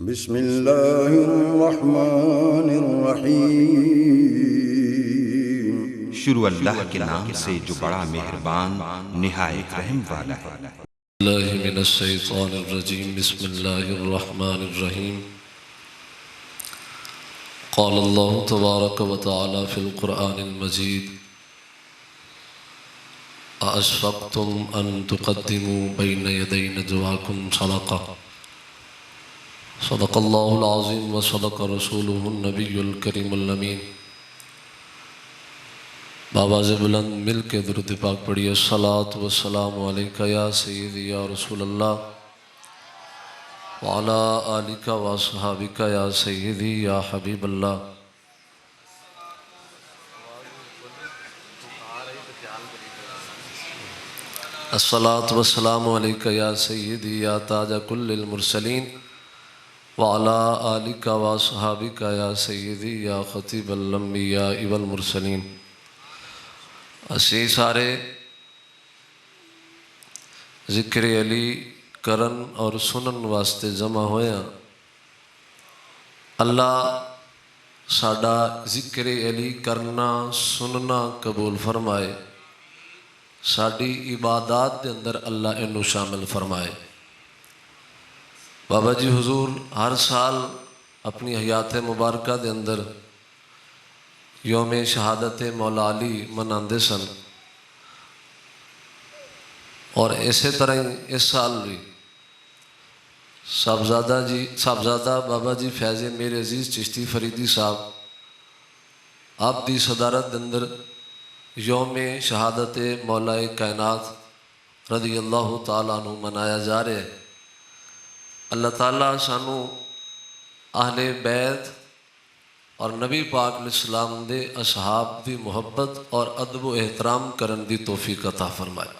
بسم اللہ الرحمن الرحیم۔ شروع اللہ کے نام سے جو بڑا مہربان نہایت رحم والا ہے۔ اللہ من الشیطان الرجیم، بسم اللہ الرحمن الرحیم۔ قال اللہ تبارک و تعالی فی القرآن المجید: ااشفقتم ان تقدموا بین یدی نجواکم صدقہ۔ صدق اللہ العظیم و صدق رسولہ النبی الکریم الامین۔ بابا سے بلند مل کے درود پاک پڑھیے: الصلاۃ والسلام علیکہ یا سیدی یا رسول اللہ وعلی آلک واصحابک یا سیدی یا حبیب اللہ۔ الصلاۃ والسلام علیکہ یا سیدی یا تاج کل المرسلین وعلی آلک واصحابک یا سیدی یا خطیب الانبیاء والمرسلین۔ اسی سارے ذکر علی کرن اور سنن واسطے جمع ہویا۔ اللہ ساڈا ذکر علی کرنا سننا قبول فرمائے، ساڈی عبادات دے اندر اللہ انہوں شامل فرمائے۔ بابا جی حضور ہر سال اپنی حیات مبارکہ دے اندر یوم شہادت مولا علی مناندے سن، اور اسی طرح اس سال بھی صاحبزادہ بابا جی فیض میرے عزیز چشتی فریدی صاحب آپ دی صدارت دے اندر یوم شہادت مولا کائنات رضی اللہ تعالیٰ عنہ منایا جا رہے ہیں۔ اللہ تعالیٰ سانو اہل بیت اور نبی پاک علیہ السلام دے اصحاب دی محبت اور ادب و احترام کرن دی توفیق عطا فرمائے۔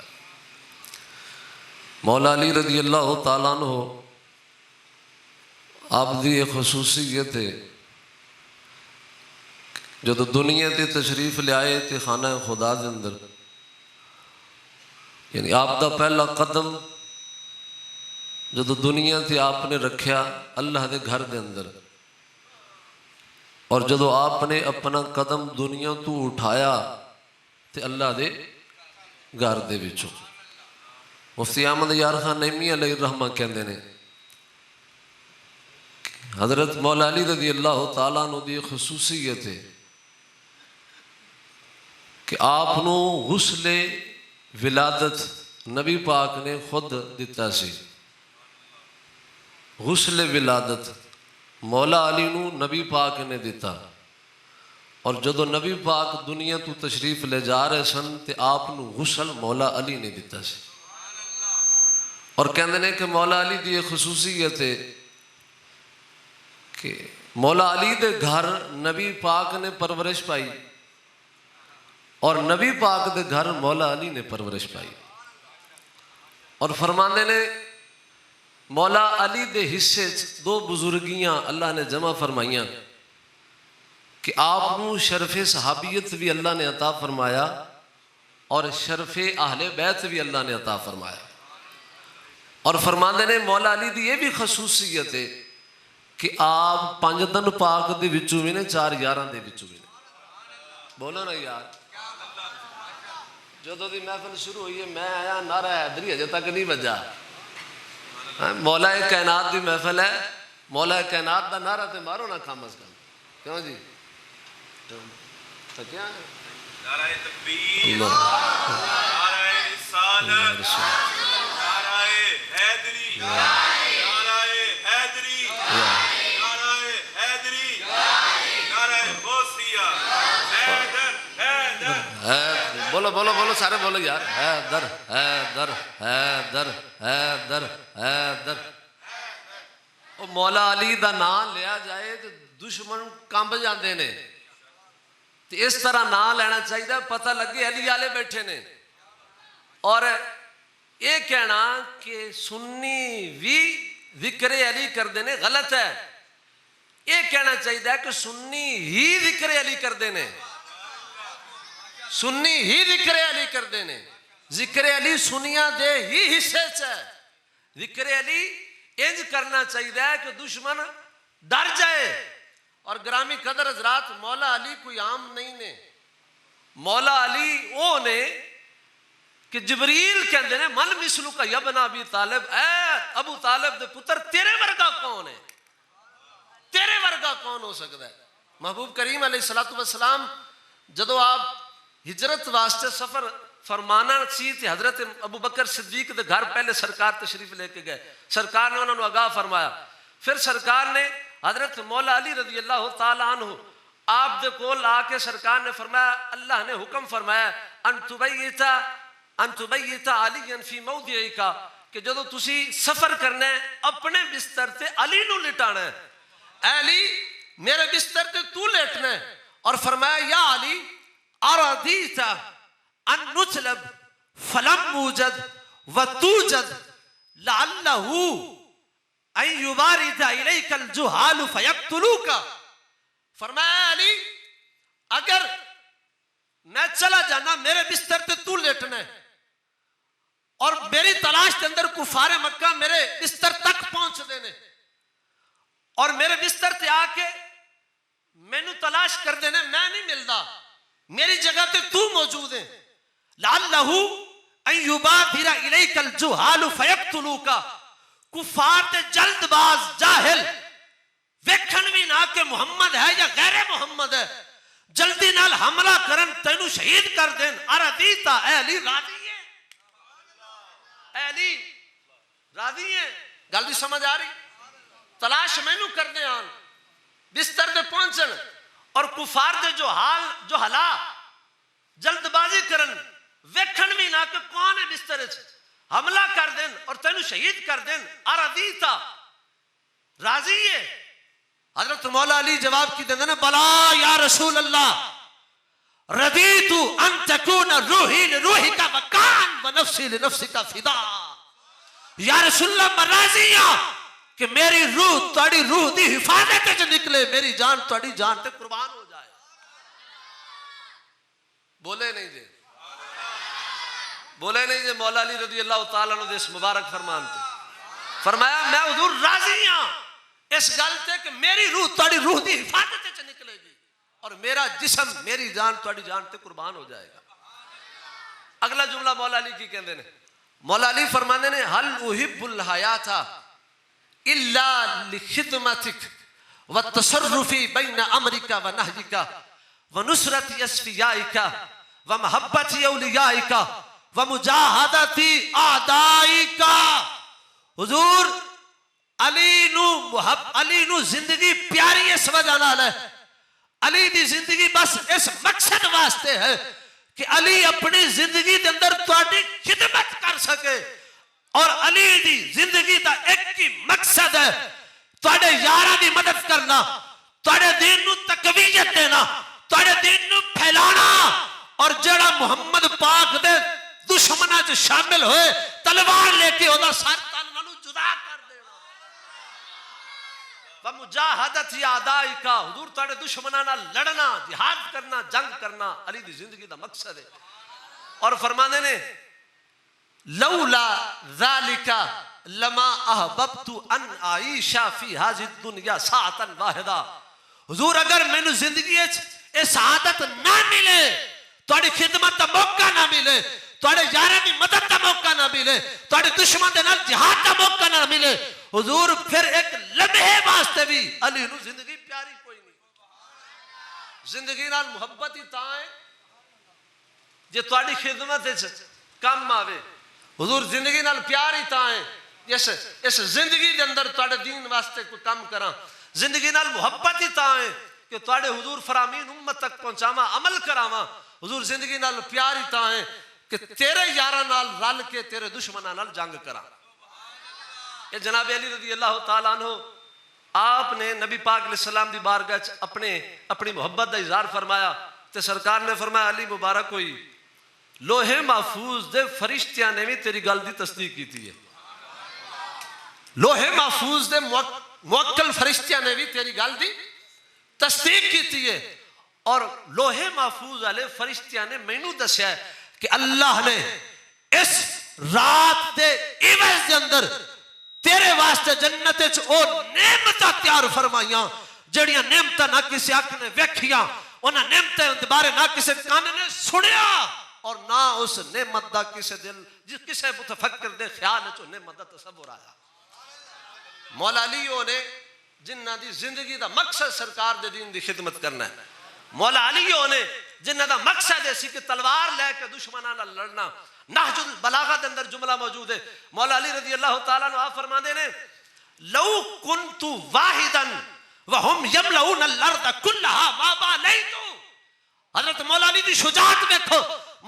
مولا علی رضی اللہ تعالیٰ عنہ آپ دی ایک خصوصیت ہے، جدو دنیا تے تشریف لے آئے تے خانہ خدا دے اندر، یعنی آپ دا پہلا قدم جدو دنیا تے آپ نے رکھیا اللہ دے گھر دے اندر، اور جدو آپ نے اپنا قدم دنیا تو اٹھایا تے اللہ دے گھر دے وچوں۔ مفتی احمد یار خان نعیمی علیہ الرحمہ کہندے نے حضرت مولا علی رضی اللہ تعالیٰ عنہ دی خصوصیت ہے کہ آپ نو غسل ولادت نبی پاک نے خود دیتا سی۔ غسل ولادت مولا علی نو نبی پاک نے دیتا، اور جدو نبی پاک دنیا تو تشریف لے جا رہے سن تے آپ نو غسل مولا علی نے دیتا سی۔ اور کہندے نے کہ مولا علی دی خصوصیت ہے کہ مولا علی دے گھر نبی پاک نے پرورش پائی، اور نبی پاک دے گھر مولا علی نے پرورش پائی۔ اور فرماندے نے مولا علی دے حصے دو بزرگیاں اللہ نے جمع فرمائیاں کہ آپ نو شرف صحابیت بھی اللہ نے عطا فرمایا اور شرف اہل بیت بھی اللہ نے عطا فرمایا۔ اور فرماندے نے مولا علی دی یہ بھی خصوصیت ہے کہ آپ 5 دن پاک دے وچوں بھی نے 4 یاراں دے وچوں بھی نے۔ بولو نا یار، جدو دی محفل شروع ہوئی ہے میں آیا نعرہ حیدری اجے تک نہیں بجا۔ مولا کائنات دی محفل ہے، مولا کائنات دا نعرہ تے مارو نا کم از کم، کیوں جی؟ تکیا ہے نعرہ تکبیر، نعرہ رسالت، نعرہ حیدری، نعرہ حیدری، نعرہ حیدری، نعرہ غوثیہ، حیدر حیدر۔ بولو بولو بولو سارے بولو یار، حیدر حیدر حیدر حیدر حیدر۔ او مولا علی دا نام لیا جائے تو دشمن کمب جاندے نے، تو اس طرح نام لینا چاہیے پتہ لگے علی والے بیٹھے نے۔ اور یہ کہنا کہ سنی بھی ذکر علی کر دینے غلط ہے، یہ کہنا چاہیے کہ سنی ہی ذکر علی کر دینے، سنی ہی ذکر علی کر دینے۔ ذکر علی سنیاں دے ہی حصے ہے، ذکر علی انج کرنا چاہیے کہ دشمن ڈر جائے. اور گرامی قدر حضرات مولا علی کوئی عام نہیں نے. مولا علی وہ نے کہ جبریل کہندے نے من مثلو کا یا ابن ابی طالب، اے ابو طالب دے پتر تیرے ورگا کون ہے، تیرے ورگا کون ہو سکتا ہے. محبوب کریم علیہ الصلوۃ والسلام جدو آپ ہجرت واسطے سفر فرمانا سی تے حضرت ابو بکر صدیق دے گھر پہلے سرکار تشریف لے کے گئے. سرکار نے انہوں نے آگاہ فرمایا. پھر سرکار نے حضرت مولا علی رضی اللہ تعالی عنہ آپ دے کول آ کے سرکار نے فرمایا اللہ نے حکم فرمایا ان تبیت علی فی موضعک کہ جدو تسی سفر کرنا ہے اپنے بستر تے علی نو لٹانا ہے. اے علی میرے بستر تے تو لیٹنا ہے. اور فرمایا یا علی اردیت ان نطلب فلم موجد وتوجد لعلہ ان یبارد الیک الجہال فیقتلوک. فرمایا علی اگر میں چلا جانا میرے بستر تے تو لیٹنا ہے اور میری تلاش کے اندر کفار مکہ میرے بستر تک پہنچ دینے اور میرے بستر تے آ کے مینو تلاش کر دینے میں نہیں ملتا میری جگہ تے تو موجود ہے. لعلہ ان یبادر الیک الجہال فیقتلوک. کفار تے جلد باز جاہل ویکھن بھی نہ کہ محمد ہے یا غیر محمد ہے جلدی نال حملہ کرن تینو شہید کر دین. اردیتا اے علی راضی ہے، اے علی راضی ہے. گل دی سمجھ آ رہی؟ تلاش مینو کر دے آن بستر دے پہنچن اور کفار دے جو حلا جلد بازی کرن ویکھن بھی نہ کہ کون ہے بستر وچ حملہ کر دین اور تینو شہید کر دین. اردیتا راضی ہے. حضرت مولا علی جواب کی دیندے نے بلا یا رسول اللہ رضیت ان تکون روحی لروحک وکان ونفسی لنفسک فدا. یا رسول اللہ میں راضی ہوں کہ میری روح تہاڈی روح دی حفاظت وچ نکلے، میری جان تہاڈی جان تے قربان ہو جائے. بولے نہیں جی، بولے نہیں جی. مولا علی رضی اللہ تعالیٰ عنہ اس مبارک فرمان تے فرمایا میں حضور راضی ہوں اس گل تے کہ میری روح تہاڈی روح دی حفاظت وچ نکلے گی اور میرا جسم میری جان تہاڈی جان تے قربان ہو جائے گا. اگلا جملہ مولا علی کی کہندے نے. مولا علی فرمانے نے حل احب الحیات الا لخدمتک والتصرف بین امرک ونہیک ونصرت اصفیائک ومحبت اولیائک ومجاہدت اعدائک. حضور علی نو زندگی پیاری اس وجہ نال ہے. علی دی زندگی بس اس مقصد واسطے ہے کہ علی اپنی زندگی دے اندر تہاڈی خدمت کر سکے اور علی دی زندگی دا ایک ہی مقصد ہے تہاڈے یاراں دی مدد کرنا، تہاڈے دین نو تقویت دینا، تہاڈے دین نو پھیلانا. اور جڑا محمد پاک دے دشمناں وچ شامل ہوئے تلوار لے کے اودا سر تن نو جدا کر دینا. ومجاہدت اعدائک. حضور تہاڈے دشمناں نال لڑنا، جہاد کرنا، جنگ کرنا علی دی زندگی دا مقصد ہے. اور فرمانے نے لولا ذالک لما احببت ان اعیش فی هذه الدنیا ساعتا واحدہ. حضور اگر مینوں زندگی وچ اے سعادت نہ ملے، تہاڈی خدمت دا موقع نہ ملے، تہاڈے یاراں دی مدد دا موقع نہ ملے، تہاڈے دشمن دے نال جہاد دا موقع نہ ملے، حضور پھر ایک لمحے واسطے بھی علی نو زندگی پیاری کوئی نہیں. زندگی نال محبت ہی تاں ہے جے تہاڈی خدمت وچ کم آوے. حضور زندگی نال پیار ہی تاں ہے اس زندگی دے اندر تہاڈے دین واسطے کوئی کام کراں. زندگی نال محبت ہی تاں ہے کہ تہاڈے حضور فرامین امت تک پہنچاواں، عمل کراواں. حضور زندگی نال پیار ہی تاں ہے کہ تیرے یاراں نال رل کے تیرے دشمناں نال جنگ کراں. یہ جناب علی رضی اللہ تعالیٰ عنہ آپ نے نبی پاک علیہ السلام دی بارگاہ اپنی محبت دا اظہار فرمایا تے سرکار نے فرمایا علی مبارک ہوئی لوہے محفوظ دے فرشتیاں نے بھی تیری گل دی تصدیق کی تھی ہے. لوہے محفوظ دے موکل فرشتیاں نے بھی تیری گل دی تصدیق کی تھی ہے. اور لوہے محفوظ والے فرشتیاں نے مینوں دسیا ہے کہ اللہ نے اس رات دے عوض دے اندر تیرے واسطے جنت وچ او نعمتاں تیار فرمائیاں جڑیاں نعمتاں نہ کسی اکھ نے ویکھیاں، انہاں نعمتاں دے بارے نہ کسی کان نے سنیا، اور نہ اس نعمت دا کسی دل جس کسی متفکر دے خیال وچ نعمت دا تصور آیا۔ مولا علی نے جنہ دی زندگی دا مقصد سرکار دے دین دی خدمت کرنا ہے، مولا علی نے جنہ دا مقصد ہے سی کہ تلوار لے کے دشمناں نال لڑنا۔ نہج البلاغہ دے اندر جملہ موجود ہے، مولا علی رضی اللہ تعالیٰ عنہ آپ فرماندے نے لو کنت واحدا وہم یملؤون الارض کلھا ما بالیت۔ حضرت مولا علی دی شجاعت دیکھو،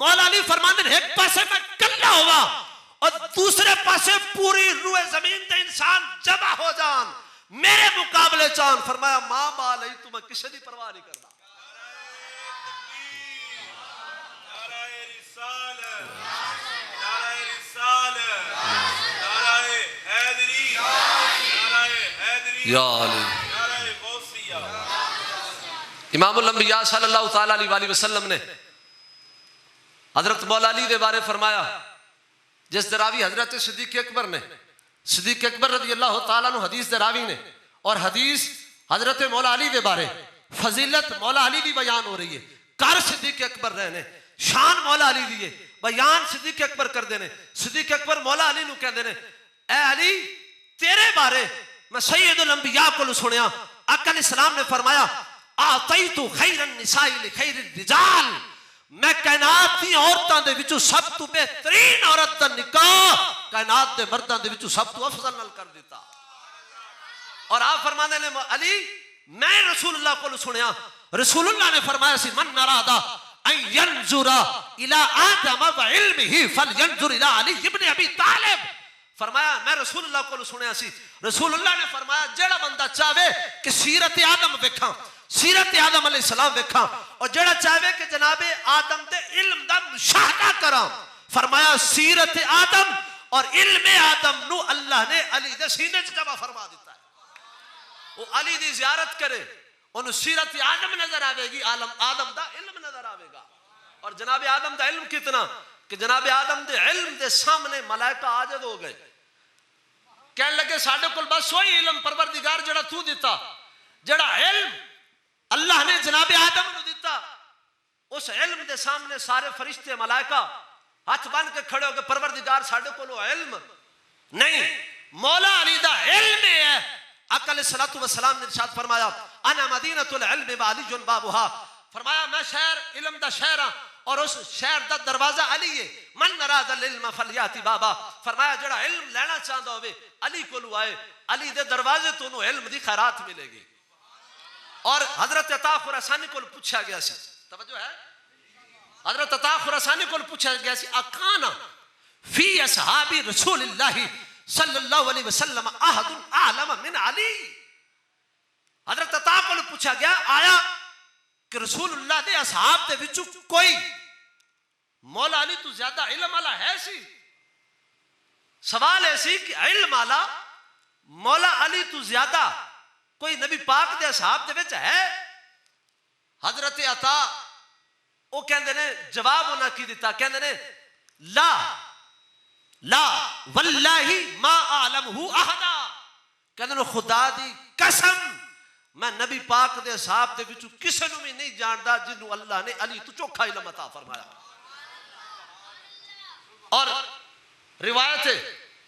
مولا علی فرماندے نے ایک پاسے میں کلا ہوا اور دوسرے پاسے پوری روئے زمین تے انسان جمع ہو جان میرے مقابلے چان، فرمایا ما بالیت، میں کسی دی پرواہ نہیں کرتا۔ یا علی امام الانبیاء صلی اللہ تعالیٰ علیہ وسلم نے حضرت مولا علی دے بارے فرمایا، جس دراوی حضرت صدیق اکبر نے، صدیق اکبر رضی اللہ تعالیٰ عنہ حدیث دراوی نے، اور حدیث حضرت مولا علی دے بارے فضیلت مولا علی دی بیان ہو رہی ہے، کر صدیق اکبر رہنے شان مولا علی دیئے بیان صدیق اکبر کر دینے۔ صدیق اکبر مولا علی نو کہہ دینے اے علی تیرے بارے میں سید الانبیاء کو سنیا، آقا علیہ السلام نے فرمایا آتیت خیر النساء لخیر الرجال، میں کائنات دی عورتاں دے وچوں سب تو بہترین عورت دا نکاح کائنات دے مرداں دے وچوں سب تو افضل نال کر دیتا۔ اور آپ فرمانے نے علی میں رسول اللہ کو سنیا، رسول اللہ نے فرمایا سی من نرادا ان ینظر الی آدم وعلمہ فلینظر الی علی ابن ابی طالب۔ فرمایا میں رسول اللہ کو سنیا سی، رسول اللہ نے فرمایا جیڑا بندہ چاہے کہ سیرت آدم ویکھاں، سیرت آدم علیہ السلام ویکھاں، اور جیڑا چاہے کہ جناب آدم دے علم دا مشاہدہ کراں، فرمایا سیرت آدم اور علم آدم نو اللہ نے علی دے سینے سے جمع فرما دیتا ہے۔ وہ علی دی زیارت کرے انہوں سیرت آدم نظر آوے گی، آدم دا علم نظر آوے گا۔ اور جناب آدم دا علم کتنا کہ جناب آدم دے علم دے سامنے ملائکہ عاجز ہو گئے، کہنے لگے ساڑھے کل بس وہی علم پروردگار جڑا تو دیتا، جڑا علم اللہ نے جناب آدم نو دیتا، اس علم دے سامنے سارے فرشتے ملائکہ ہاتھ بن کے کھڑے ہو گئے پروردگار ساڑھے کل علم نہیں، مولا علی دا علم ہے۔ آقا علیہ السلام نے ارشاد فرمایا انا مدینۃ العلم وعلی بابھا، فرمایا میں شہر علم دا شہر ہاں اور اس شہر دا دروازہ علی ہے، من اراد العلم فلیاتی بابا، فرمایا جڑا علم لینا چاہتا ہوئے علی کو آئے، علی دے دروازے تو انہوں علم دی خیرات ملے گی۔ اور حضرت عطا خراسانی کو پوچھا گیا سی، توجہ ہے، حضرت عطا خراسانی کو پوچھا گیا سی اکانا فی اصحاب رسول اللہ صلی اللہ علیہ وسلم احد اعلم من علی، حضرت عطا کو پوچھا گیا آیا کہ رسول اللہ دے اصحاب دے وچوں کوئی مولا علی تو زیادہ علم والا ہے سی؟ سوال ہے سی کہ علم والا مولا علی تو زیادہ کوئی نبی پاک دے اصحاب دے وچ ہے؟ حضرت عطا وہ کہندے نے جواب انہاں کی دیتا، کہندے نے لا لا واللہ ما اعلمہ احدا، کہندے نے خدا دی قسم میں نبی پاک دے صحاب دے وچوں کسے نوں بھی نہیں جاندا جنوں اللہ نے علی تو چوکھا علم عطا فرمایا۔ اور روایت ہے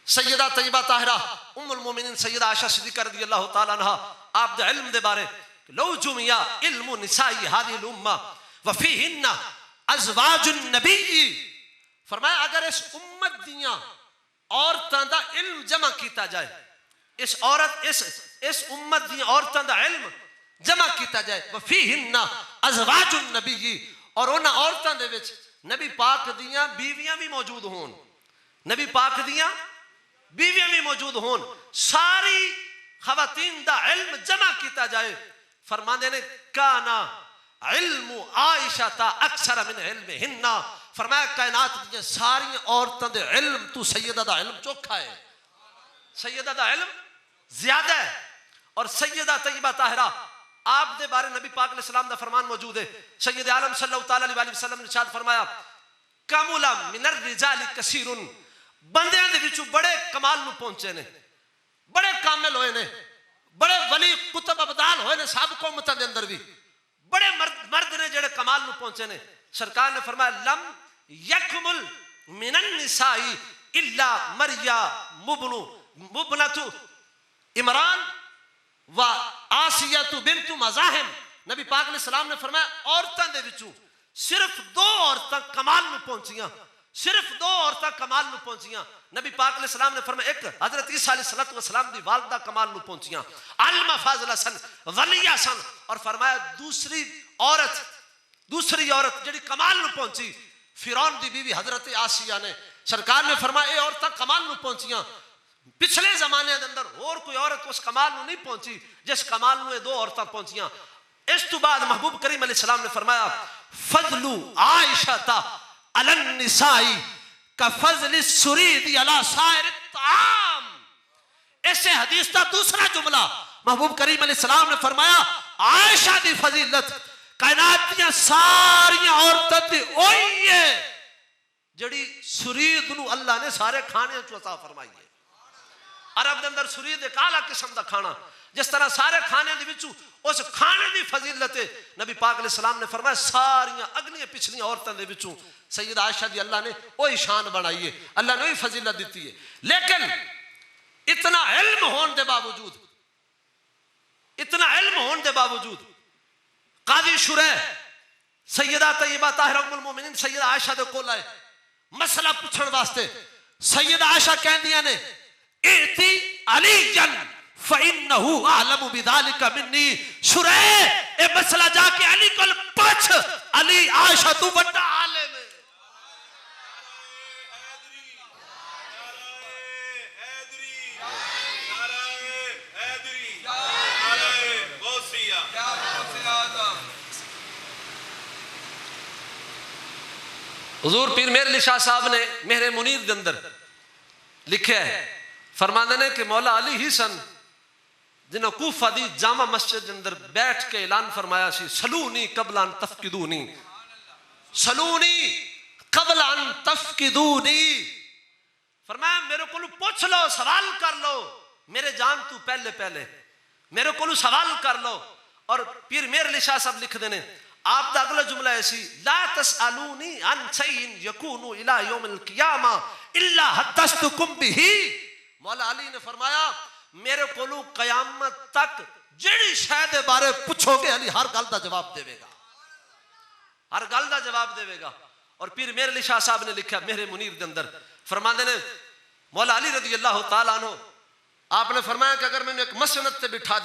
سیدہ طیبہ طاہرہ ام المومنین سیدہ عائشہ صدیقہ رضی اللہ تعالیٰ عنہ آپ دے علم دے بارے لو جمعہ علم نسائی هذه الامہ وفیہن ازواج النبی، فرمایا اگر اس امت دیاں عورتاں دا علم جمع کیتا جائے، اس عورت اس امت دی عورتاں دا علم جمع کیتا جائے، وفیہن ازواج النبی، اور انہاں عورتاں دے وچ نبی پاک دیاں بیویاں بھی موجود ہون، نبی پاک دیاں بیویاں بھی موجود ہون، ساری خواتین دا علم جمع کیتا جائے، فرماندے نے کانا علم عائشہ تا اکثر من علمہن، فرمایا کائنات دی ساری عورتاں دے علم تو سیدہ دا علم چوکھا ہے، سیدہ دا علم زیادہ ہے۔ اور سیدہ طیبہ طاہرہ آپ دے بارے نبی پاک علیہ السلام دا فرمان موجود ہے، سید عالم صلی اللہ تعالیٰ علیہ وسلم نے ارشاد فرمایا کاملا من الرجال کثیر، بندیاں دے وچوں بڑے کمال نو پہنچے نے، بڑے کامل ہوئے نے، بڑے ولی کتب ابدال ہوئے نے سابق امتاں دے اندر بھی، بڑے مرد نے جڑے کمال نو پہنچے نے. سرکار نے فرمایا لم یکمل من النساء الا مریم مبنۃ عمران و آسیہ بنت مزاحم. نبی پاک علیہ السلام نے فرمایا عورتاں دے وچوں صرف 2 عورتاں کمال نو پہنچیاں، صرف 2 عورتاں کمال نو پہنچیاں. نبی پاک علیہ السلام نے فرمایا ایک حضرت عیسیٰ علیہ السلام دی والدہ کمال نو پہنچیاں، عالمہ فاضلہ سن، ولیہ سن. اور فرمایا دوسری عورت جڑی کمال نو پہنچی فرعون دی بیوی حضرت آسیہ نے. سرکار نے فرمایا اے عورتاں کمال نو پہنچیاں. پچھلے زمانے دے اندر اور کوئی عورت اس کمال نو نہیں پہنچی جس کمال نو 2 عورتاں پہنچیاں. اس تو بعد محبوب کریم علیہ السلام نے فرمایا فضل عائشہ علی النساء کفضل السرید علی سائر الطعام. ایسے حدیث کا دوسرا جملہ محبوب کریم علیہ السلام نے فرمایا عائشہ دی فضیلت کائنات دیا ساری عورتوں دی ہوئی ہے جڑی سرید نو اللہ نے سارے کھانے چو عطا فرمائی ہے. عرب دے اندر سرید ایک اعلیٰ قسم دا کھانا، جس طرح سارے کھانے دی وچوں اس کھانے دی فضیلت نبی پاک علیہ السلام نے فرمایا ساریاں اگنی پچھلی عورتوں دے وچوں سید عائشہ دی اللہ نے وہی شان بنائی ہے، اللہ نے وہی فضیلت دیتی ہے. لیکن اتنا علم ہون دے باوجود قاضی شریح سیدہ طیبہ طاہرہ ام المومنین سیدہ عائشہ دے کول آئے مسئلہ پوچھن واسطے. سیدہ عائشہ کہندیاں نے ائتی علیًا فَإِنَّهُ أَعْلَمُ بِذَلِكَ مِنِّي. شریح اے مسئلہ جا کے علی کول پوچھ، علی عائشہ تو بڑا عالم ہے. حضور پیر میر علی شاہ صاحب نے مہر منیر دے اندر لکھا ہے، فرماندے نے کہ مولا علی ہی سن جنہوں کوفہ دی جامع مسجد دے اندر بیٹھ کے اعلان فرمایا سی سلونی قبل ان تفقدونی، سلونی قبل ان تفقدونی. فرمایا میرے کو پوچھ لو، سوال کر لو میرے جان تو پہلے میرے کو سوال کر لو. اور پیر میر علی شاہ صاحب لکھ دینے آپ دا اگلا جملہ ایسی لا تسألونی عن شیء یکون الی یوم القیامہ الا حدثتکم بہ. مولا علی نے فرمایا میرے کولو قیامت تک جڑی شے دے بارے پوچھو گے علی ہر گل دا جواب دے گا، ہر گل دا جواب دے گا. اور پیر میر علی شاہ صاحب نے لکھا مہر منیر دے اندر فرماندے نے مولا علی رضی اللہ تعالیٰ عنہ آپ نے فرمایا کہ اگر میں نے ایک مسند تے بٹھا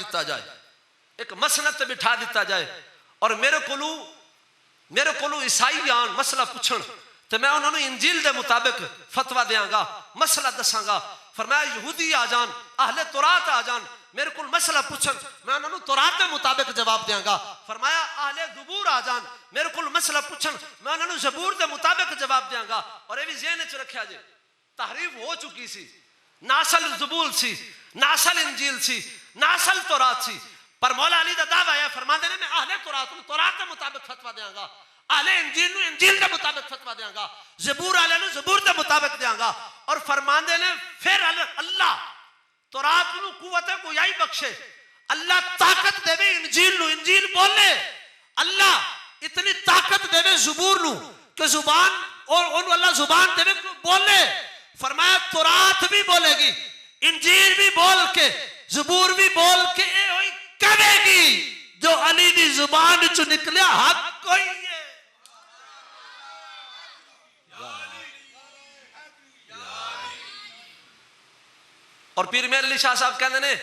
دیتا جائے اور میرے کولو عیسائی آن مسئلہ پوچھن تو میں انہوں نے انجیل دے مطابق فتوہ دیاں گا، مسئلہ دساں گا. فرمایا یہودی آ جان، اہل تورات آ جان میرے کول مسئلہ پوچھن میں انہوں نے تورات دے مطابق جواب دیاں گا. فرمایا اہل زبور آ جان میرے کول مسئلہ پوچھن میں انہوں نے زبور دے مطابق جواب دیاں گا. اور یہ بھی ذہن وچ رکھیا جے تحریف ہو چکی سی، ناسل زبور سی، ناسل انجیل سی، ناسل تورات سی. پر مولا علی دا دعویٰ ہے فرماندے نے میں اہل تورات دے مطابق فتوہ دیاں گا، اہل انجیل نو انجیل دے مطابق فتوہ دیاں گا، زبور والے نو زبور دے مطابق دیاں گا. اور فرماندے نے پھر اللہ تورات نو قوت گویائی بخشے، اللہ طاقت دے وے انجیل نو انجیل بولے، اللہ اتنی طاقت دے وے زبور نو کہ زبان اور انو اللہ زبان دے وے بولے. فرمایا تورات بھی بولے گی، انجیل بھی بول کے، زبور بھی بول کے اے ہوئی کرے گی جو علی دی زبان چو نکلیا حق کوئی ہے. اور پیر میر علی شاہ صاحب کہنے نے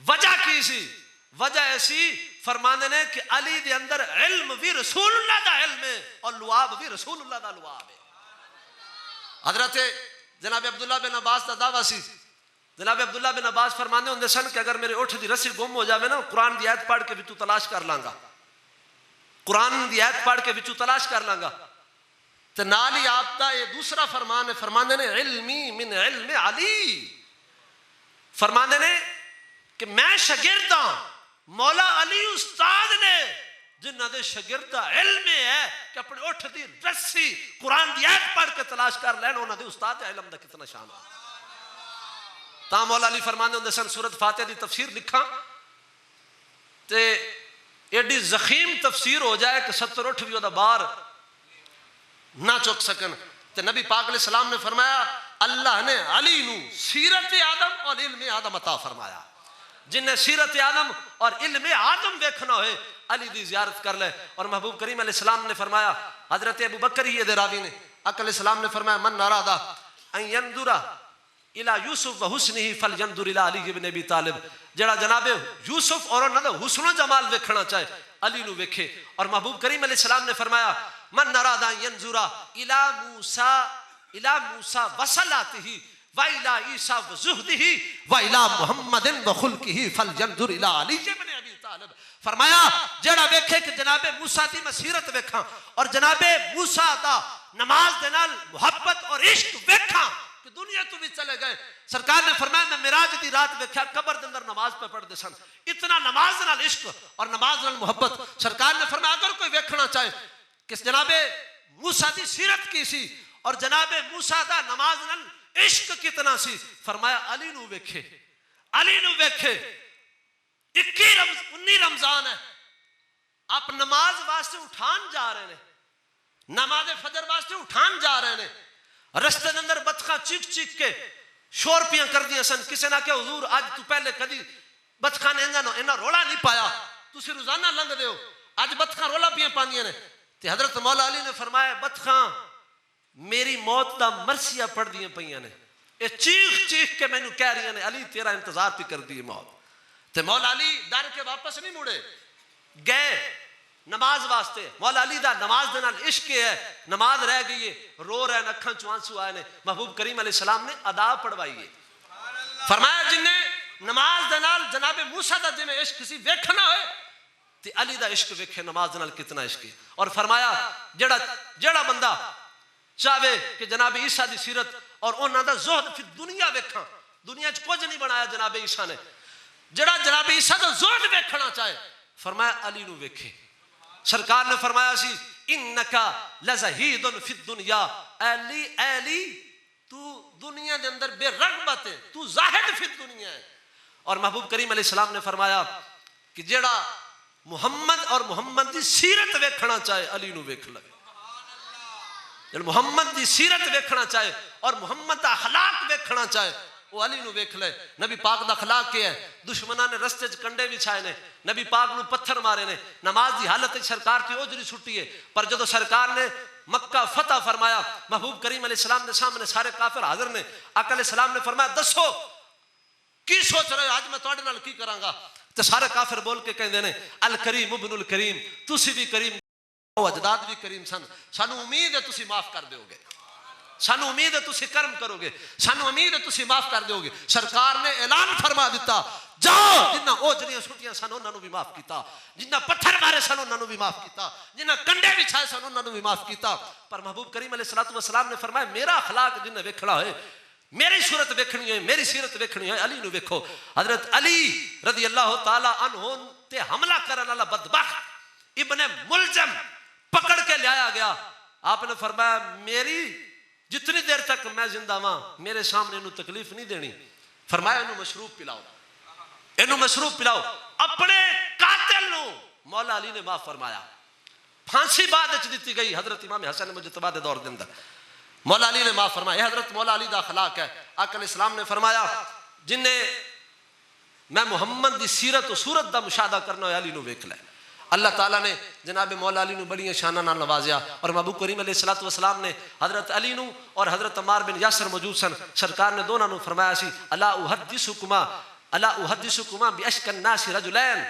وجہ کی سی، وجہ ایسی فرمانے نے کہ علی دے اندر علم بھی رسول اللہ دا علم ہے اور لعاب بھی رسول اللہ دا لعاب ہے. حضرت جناب عبداللہ بن عباس دا دعویٰ سی، جناب عبداللہ بن عباس فرمانے ہوندے سن کہ اگر میرے اٹھ دی رسی گم ہو جاوے نا قرآن دی آیت پڑھ کے بھی تو تلاش کر لانگا، قرآن دی آیت پڑھ کے بھی تو تلاش کر لانگا. تو نالی آپ دا یہ دوسرا فرمان ہے، فرمانے نے علمی من علم علی. فرمانے نے کہ میں شاگرد ہوں مولا علی استاد نے جنہ دے شاگرد علم ہے کہ اپنے اٹھ دی رسی قرآن دی آیت پڑھ کے تلاش کر لین، انہوں دے استاد علم دا کتنا شان ہے. تا مولا علی فرماندے ہوندے سن سورۃ فاتحہ دی تفسیر لکھاں تے ایڈی زخیم تفسیر ہو جائے کہ 70 اٹھ بھی دا بار نہ چک سکن. تے نبی پاک علیہ السلام نے فرمایا اللہ نے علی نو سیرت آدم اور علم آدم عطا فرمایا. جن نے سیرت آدم اور علم آدم دیکھنا ہوئے علی دی زیارت کر لے. اور محبوب کریم علیہ السلام نے فرمایا, حضرت ابو بکر ہی دے راوی نے, آقا علیہ السلام نے فرمایا من اراد ان ينظر الى یوسف وحسنہ فلینظر الى علی بن ابی طالب. جڑا جناب یوسف اور انہاں دا حسن و جمال ویکھنا چاہے علی نو ویکھے. اور محبوب کریم علیہ السلام نے فرمایا من اراد ان ينظر الى موسیٰ وصلاتہ وَإِلَىٰ عِيسَىٰ وَزُهْدِهِ وَإِلَىٰ مُحَمَّدٍ وَخُلْقِهِ فَلْيَنظُرْ إِلَىٰ عَلِيِّ بْنِ أَبِي طَالِبٍ. فرمایا جڑا ویکھے کہ جناب موسیٰ دی مسیرت ویکھاں اور جناب موسیٰ دا نماز دے نال محبت اور عشق ویکھاں کہ دنیا تو بھی چلے گئے. سرکار نے فرمایا میں معراج دی رات ویکھیا قبر دے اندر نماز پہ پڑھ دے سن. اتنا نماز نال عشق اور نماز نال محبت. سرکار نے فرمایا اگر کوئی ویکھنا چاہے کہ جناب موسیٰ دی سیرت کی سی اور جناب موسیٰ دا نماز نال عشق کتنا سی, فرمایا علی نو ویکھے. علی نو ویکھے 19 رمضان ہے, آپ نماز واسطے اٹھان جا رہے ہیں, نماز فجر واسطے اٹھان جا رہے ہیں, رستے دے اندر بطخاں چیخ چیخ کے شور پیاں کر دیا سن. کسے نہ کہ حضور اج تو پہلے کدی بطخاں نے انہاں رولا نہیں پایا, تسی روزانہ لنگ دے ہو, اج بطخاں رولا پیاں پاندیاں نے. تے حضرت مولا علی نے فرمایا بطخاں میری موت دا مرثیہ پڑھ دیاں پئیاں نے, اے چیخ چیخ کے مینوں کہہ رہی ہیں علی تیرا انتظار پہ کر دی موت. تے مولا علی ڈر کے واپس نہیں مڑے, گئے نماز واسطے. مولا علی دا نماز دے نال عشق ہے, نماز رہ گئی ہے, رو رہے ہیں, اکھاں چوں آنسو آئے نے. محبوب کریم علیہ السلام نے ادا پڑھوائی ہے. فرمایا جن نے نماز دے نال جناب موسیٰ دا جویں عشق سی ویکھنا ہوئے تے علی دا عشق ویکھے نماز دے نال کتنا عشق ہے. اور فرمایا جڑا بندہ چاہے کہ جناب عیسیٰ دی سیرت اور انہاں دا زہد فی دنیا ویکھاں, دنیا چ کچھ نہیں بنایا جناب عیسیٰ نے, جڑا جناب عیسیٰ دا زہد ویکھنا چاہے فرمایا علی نو ویکھے. سرکار نے فرمایا سی انکا لزہید فی الدنیا, علی تو دنیا دے اندر بے رغبت ہے, تو زاہد فی الدنیا ہے. اور محبوب کریم علیہ السلام نے فرمایا کہ جڑا محمد اور محمد دی سیرت ویکھنا چاہے علی نو ویکھ لے. محمد دی سیرت ویکھنا چاہے اور محمد دا اخلاق ویکھنا چاہے وہ علی نو ویکھ لے. نبی پاک دا اخلاق کیا ہے, دشمناں نے رستے چ کنڈے بچھائے نے, نبی پاک نو پتھر مارے نے, نماز دی حالت سرکار کی اوجری چھٹی ہے. پر جدو سرکار نے مکہ فتح فرمایا محبوب کریم علیہ السلام نے سامنے سارے کافر حاضر نے. آقا علیہ السلام نے فرمایا دسو کی سوچ رہے ہو آج میں تواڈے نال کی کراں گا. تے سارے کافر بول کے کہندے نے الکریم ابن الکریم, تسی بھی کریم اجداد بھی کریم سن, سانو امید ہے تسی معاف کر دیو گے, سانو امید ہے تسی کرم کرو گے, سانو امید ہے تسی معاف کر دیو گے. سرکار نے اعلان فرما دیتا جاؤ جنہ اوجریاں سٹیاں سن انہاں نو بھی معاف کیتا, جنہ پتھر مارے سن انہاں نو بھی معاف کیتا, جنہ کنڈے بچھائے سن انہاں نو بھی معاف کیتا. پر محبوب کریم علیہ الصلوۃ والسلام نے فرمایا میرا اخلاق جنہ ویکھنا ہوئے, میری صورت ویکھنی ہے, میری سیرت ویکھنی ہے, علی نو ویکھو. حضرت علی رضی اللہ تعالی عنہ تے حملہ کرن والا بدبخت ابن ملجم پکڑ کے لایا گیا. آپ نے فرمایا میری جتنی دیر تک میں زندہ ہاں میرے سامنے انہوں تکلیف نہیں دینی. فرمایا انہوں مشروب پلاؤ, انہوں مشروب پلاؤ. اپنے قاتل نو مولا علی نے معاف فرمایا. پھانسی بعد دیتی گئی حضرت امام حسن مجتبی دے دور دے اندر, مولا علی نے معاف فرمایا. یہ حضرت مولا علی دا اخلاق ہے. آقا علیہ السلام نے فرمایا جن نے میں محمد دی سیرت و صورت دا مشاہدہ کرنا ہے علی نو ویکھ لے. اللہ تعالیٰ نے جناب مولا علی نو بڑی شانہ نال نوازیا. اور محبوب کریم علیہ الصلوۃ والسلام نے حضرت علی نو اور حضرت عمار بن یاسر موجود سن. سرکار نے دونوں نو فرمایا سی الا احدثکما باشق الناس رجلین,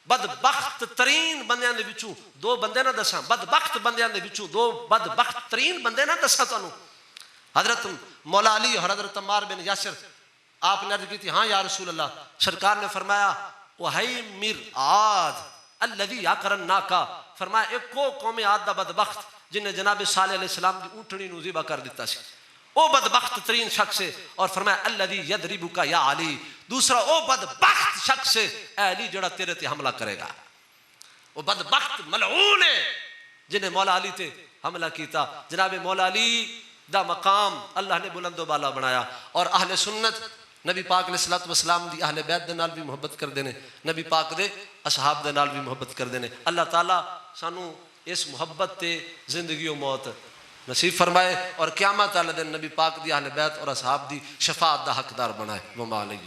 بدبخت ترین بندیاں دے وچوں دو بندے نہ دساں, بدبخت بندیاں دے وچوں دو بدبخت ترین بندے نہ دساں تانوں. حضرت مولا علی اور حضرت عمار بن یاسر, آپ نے عرض کی تھی ہاں یا رسول اللہ. سرکار نے فرمایا وہیمر عاد الذی یقرناکا, فرمایا ایک کو قوم عاد دا بدبخت جن نے جناب صالح علیہ السلام دی اونٹنی نو ذبح کر دیتا سی, او بدبخت ترین شخص ہے. اور فرمایا الذی یضربک یا علی, دوسرا او بدبخت شخص ہے اے علی جڑا تیرے تے حملہ کرے گا. وہ بدبخت ملعون ہے جن نے مولا علی تے حملہ کیتا. جناب مولا علی دا مقام اللہ نے بلند و بالا بنایا. اور اہل سنت نبی پاک علیہ الصلوۃ والسلام دی اہل بیت دے نال بھی محبت کر دینے، نبی پاک دے اصحاب دے نال بھی محبت کر دینے۔ اللہ تعالیٰ سانو اس محبت تے زندگی و موت نصیب فرمائے اور قیامت والے دن نبی پاک دی اہل بیت اور اصحاب دی شفاعت دا حقدار بنائے۔ وما علیہ